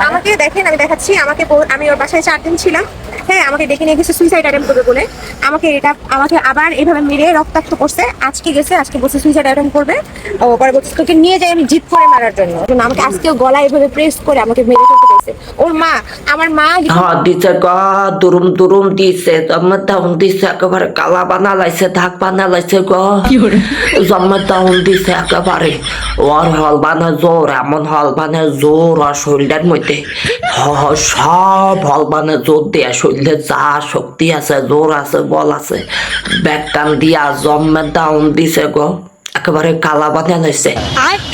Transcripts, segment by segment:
আমাকে দেখেন, আমি দেখাচ্ছি। আমি ওর বাসায় 4 দিন ছিলাম। হ্যাঁ, আমাকে ডেকে নিয়ে গেছে সুইসাইড অ্যাটেম্প করবে বলে। আমাকে আবার এইভাবে মেরে রক্তাক্ত করছে। আজকে বসে সুইসাইড অ্যাটেম্প করবে। ও পরে বলছে তোকে নিয়ে যাই আমি জিপ করে মারার জন্য। আমাকে আজকেও গলায় এভাবে প্রেস করে আমাকে মেরে ফেলতে চাইছে। ওর মা, আমার মা দিছে গ দুরুম দুরুম দিছে জন্মের দাউন দিছে একেবারে কালা বানা লাইছে দাগ বানা লাইছে গ জন্মের দাউন দিছে একেবারে ওর হল বানা জোর এমন হল বানা জোর আর শরীরের মধ্যে সব হল বানা জোর দিয়া শরীরে যা শক্তি আছে জোর আছে বল আছে ব্যাগ টান দিয়া জন্মের দাউন দিছে গ একেবারে কালা বানা লাইছে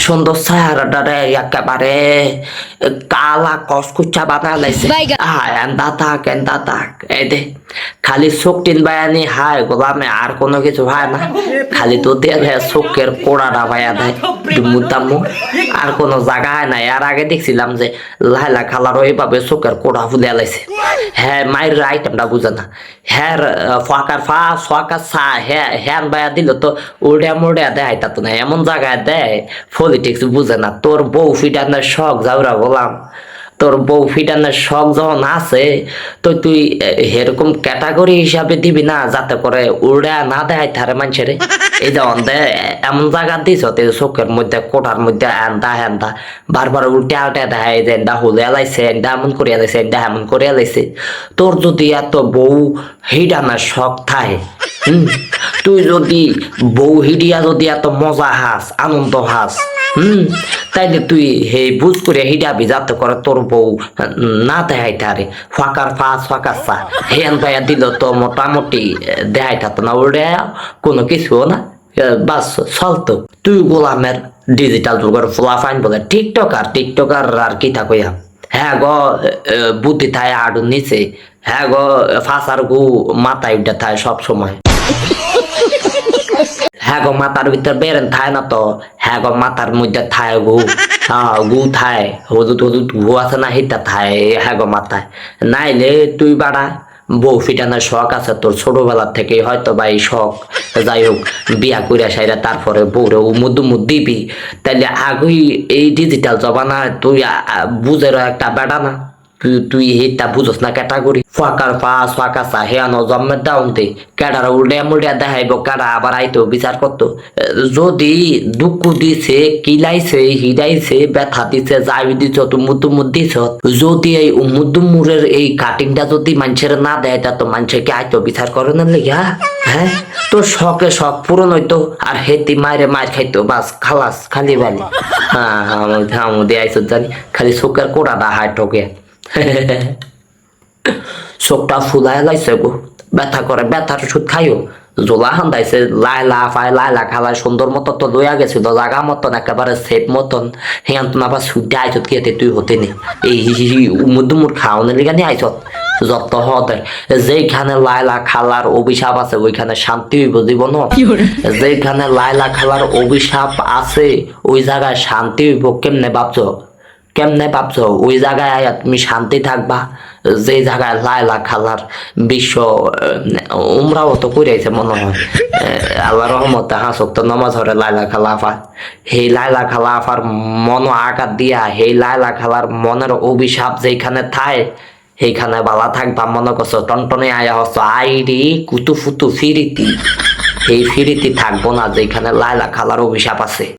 সুন্দর চেহারাটারে একেবারে কালা কসকুচা বানা লাইছে এন্দা থাক এই দে খালি চোখ টিন বায়ানি হায় গোলামে আর কোনো কিছু হয় না, খালি তো দেয় চোখের কোড়াটা ভাইয়া দেয় মুতামু আর কোনো জায়গা হয় না। এর আগে দেখছিলাম যে লাইলা খালারও এইভাবে চোখের কোড়া ফুলে লাইছে। হ্যাঁ মায়ের আইটেমটা বুঝে না, হ্যাঁ ফাঁকার ফাঁকা চা হ্যাঁ বায়া দিল তো উড়ে মুড়ে দেয় তা তো না, এমন জায়গায় দেয় পলিটিক্স বুঝে না। তোর বউ ফিটানোর শখ যাওরা বললাম, তোর বউ ফিটানোর শখ যখন আছে তো তুই এরকম ক্যাটাগরি হিসাবে দিবি না যাতে করে উড়ে না দেয় থারে মানুষের। এই যেমন এমন জায়গা দিছ চোখের মধ্যে কোটার মধ্যে এন্দা বারবার উল্টে আলটে দেয় যে এন্দা হুলে এলাইছে এন্দা এমন করে এলাইছে এন্দা এমন করে এলাইছে। তোর যদি এত বউ হিডানোর শখ থাকে, তুই যদি বউ হিডিয়া যদি এত মজা হাস আনন্দ হাস, তাইলে তুই হে বুঝ করে হিডাবি যাতে করে তোর বউ না দেখাইতে আরে ফাঁকার চা হেন ভাইয়া দিল তো মোটামুটি দেখাইতো না ওরে কোনো কিছু না, বাস চলতো। তুই গোলামের ডিজিটাল যুগের ফলাফাইন বলে টিকটকার আর কি থাকইয়া। হ্যাঁ গো বুদ্ধি থায় আডু নিচে, হ্যাঁ গো ফাঁসার গু মাথায় উঠে থায় সব সময়। হ্যাঁ গো মাথার ভিতর বেরেন থায় না তো, হ্যাঁ গো মাথার মধ্যে থায় গু থায় হদুদ গু আছে না হিতা থায় হ্যাঁ গো মাথায়। নাইলে তুই বাড়া বউ ফিটানোর শখ আছে তোর ছোটবেলার থেকে হয়তো বা এই শখ, যাই হোক বিয়া কইরা সাইরা তারপরে বউরে উমুদ দিবি, তাইলে আগেই এই ডিজিটাল জমানা তুই বুঝের একটা বেড়া না, তুই হেটা বুঝস না ক্যাটাগরি ফাঁকার ফাঁকা চা হেয়ানো জন্মের দাউনতে ক্যাডারা উল্টে মুল্টে দেখাইব কারা আবার আইতো বিচার করতো। যদি দুঃখ দিছে কিলাইছে হিরাইছে ব্যথা দিছে যাই দিছ তুমুদ দিছ, যদি এই উমুদুমুরের এই কাটিংটা যদি মানুষের না দেয় তা তো মানুষকে আইতো বিচার করে না লেগে। হ্যাঁ তোর শখে শখ পূরণ হইতো আর হেতি মায়ের মায়ের খাইতো বাস খালাস খালি বালি। হ্যাঁ হামু দিয়ে আইসো জানি খালি চোখের কোড়াটা হায় ঠকে চোখটা ফুলাই লাইছে গো ব্যথা করে, ব্যথার ওষুধ খাইও জোলা হান্দাইছে লাইলা খালায় সুন্দর মতো তো লইয়া গেছিল জাগা মতন একেবারে সেফ মতন হেন তুমি আবার সুদ্ধে আইছত কি তুই হতে নি এই উমুর খাওয়ানোর লিগা নিয়ে আইছত যত হতে। যেইখানে লাইলা খালার অভিশাপ আছে ওইখানে শান্তি হইব জীবন, যেইখানে লাইলা খালার অভিশাপ আছে ওই জায়গায় শান্তি হইব কেমনে ভাবছো ওই জায়গায় তুমি শান্তি থাকবা যে জায়গায় লাইলা খালার বিশ্ব উমরাও তো করেছে মনে হয় আল্লাহ রহমতে হাসক তো নমাজ হরে লাইলা খালা আফা, সেই লাইলা খালা আফার মন আঘাত দিয়া সেই লাইলা খালার মনের অভিশাপ যেখানে থায় সেইখানে বালা থাকবা মনে করছো টনটনে আয়া হচ্ছ আইরি কুতু ফুতু ফিরিতি, এই ফিরিতি থাকবো না যেখানে লাইলা খালার অভিশাপ আছে।